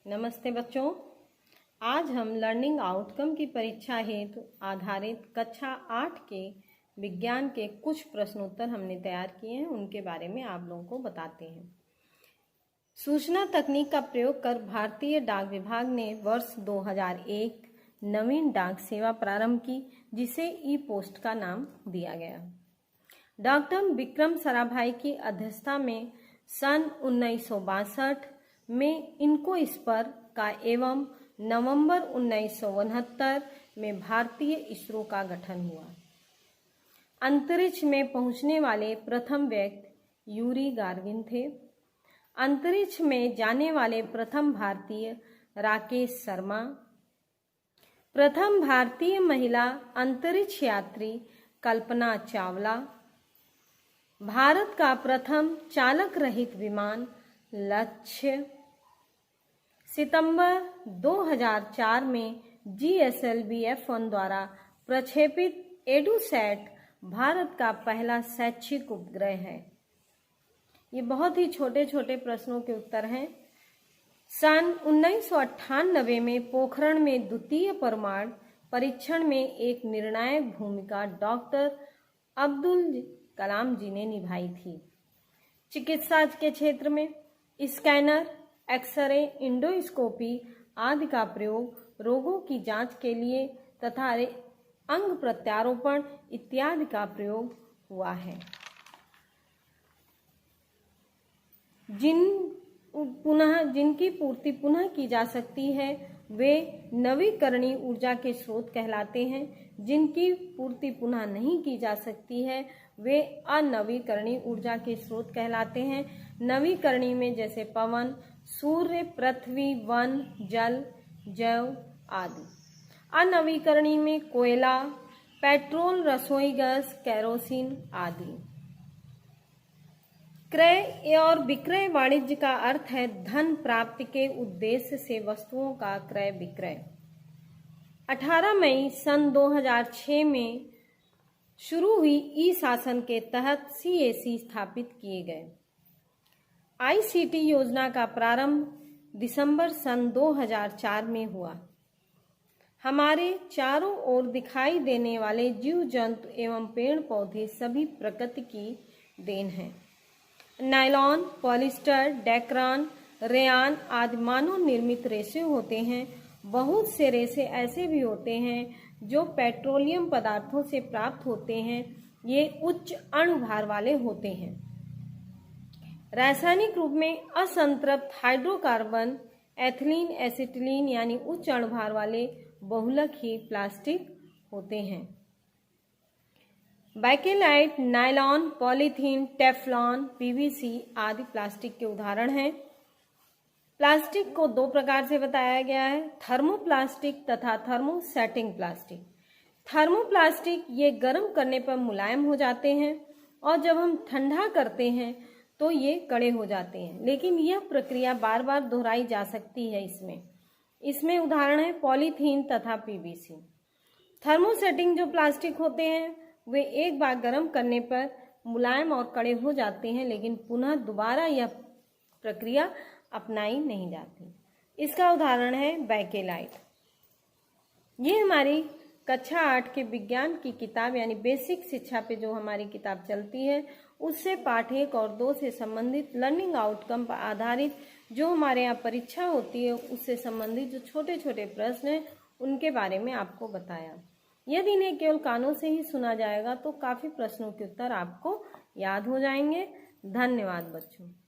नमस्ते बच्चों। आज हम लर्निंग आउटकम की परीक्षा हेतु आधारित कक्षा 8 के विज्ञान के कुछ प्रश्नोत्तर हमने तैयार किए हैं, उनके बारे में आप लोगों को बताते हैं। सूचना तकनीक का प्रयोग कर भारतीय डाक विभाग ने वर्ष 2001 नवीन डाक सेवा प्रारंभ की, जिसे ई पोस्ट का नाम दिया गया। डॉक्टर विक्रम साराभाई की अध्यक्षता में सन 1962 में इनको इस पर का एवं नवंबर 1969 में भारतीय इसरो का गठन हुआ। अंतरिक्ष में पहुंचने वाले प्रथम व्यक्ति यूरी गार्गिन थे। अंतरिक्ष में जाने वाले प्रथम भारतीय राकेश शर्मा। प्रथम भारतीय महिला अंतरिक्ष यात्री कल्पना चावला। भारत का प्रथम चालक रहित विमान लक्ष्य। सितंबर 2004 में GSLV F1 द्वारा प्रक्षेपित एडुसैट भारत का पहला शैक्षिक उपग्रह है। ये बहुत ही छोटे छोटे प्रश्नों के उत्तर हैं। सन 1998 में पोखरण में द्वितीय परमाणु परीक्षण में एक निर्णायक भूमिका डॉक्टर अब्दुल कलाम जी ने निभाई थी। चिकित्सा के क्षेत्र में स्कैनर, एक्सरे, इंडोस्कोपी आदि का प्रयोग रोगों की जांच के लिए तथा अंग प्रत्यारोपण इत्यादि का प्रयोग हुआ है। जिनकी पूर्ति पुनः की जा सकती है वे नवीकरणीय ऊर्जा के स्रोत कहलाते हैं। जिनकी पूर्ति पुनः नहीं की जा सकती है वे अनवीकरणीय ऊर्जा के स्रोत कहलाते हैं। नवीकरणीय में जैसे पवन, सूर्य, पृथ्वी, वन, जल, जैव आदि। अनवीकरणीय में कोयला, पेट्रोल, रसोई गैस, केरोसिन आदि। क्रय और विक्रय वाणिज्य का अर्थ है धन प्राप्ति के उद्देश्य से वस्तुओं का क्रय विक्रय। 18 मई सन 2006 में शुरू हुई ई शासन के तहत CAC स्थापित किए गए। ICT योजना का प्रारंभ दिसंबर सन 2004 में हुआ। हमारे चारों ओर दिखाई देने वाले जीव जंतु एवं पेड़ पौधे सभी प्रकृति की देन हैं। नायलॉन, पॉलिस्टर, डेक्रान, रेयान आदि मानव निर्मित रेशे होते हैं। बहुत से रेशे ऐसे भी होते हैं जो पेट्रोलियम पदार्थों से प्राप्त होते हैं। ये उच्च अणुभार वाले होते हैं। रासायनिक रूप में असंतृप्त हाइड्रोकार्बन, एथिलीन, एसिटिलीन यानी उच्च अणुभार वाले बहुलक ही प्लास्टिक होते हैं। Bakelite, nylon, polythene, Teflon, PVC आदि प्लास्टिक के उदाहरण हैं। प्लास्टिक को दो प्रकार से बताया गया है, थर्मोप्लास्टिक तथा थर्मोसेटिंग प्लास्टिक। थर्मोप्लास्टिक ये गर्म करने पर मुलायम हो जाते हैं और जब हम ठंडा करते हैं तो ये कड़े हो जाते हैं, लेकिन यह प्रक्रिया बार बार दोहराई जा सकती है। इसमें उदाहरण है पॉलीथीन तथा PVC। थर्मोसेटिंग जो प्लास्टिक होते हैं वे एक बार गर्म करने पर मुलायम और कड़े हो जाते हैं, लेकिन पुनः दोबारा यह प्रक्रिया अपनाई नहीं जाती। इसका उदाहरण है बैकेलाइट। ये हमारी कक्षा 8 के विज्ञान की किताब यानी बेसिक शिक्षा पे जो हमारी किताब चलती है उससे पाठ 1 और 2 से संबंधित लर्निंग आउटकम पर आधारित जो हमारे यहाँ परीक्षा होती है उससे संबंधित जो छोटे छोटे प्रश्न हैं उनके बारे में आपको बताया। यदि इन्हें केवल कानों से ही सुना जाएगा तो काफी प्रश्नों के उत्तर आपको याद हो जाएंगे। धन्यवाद बच्चों।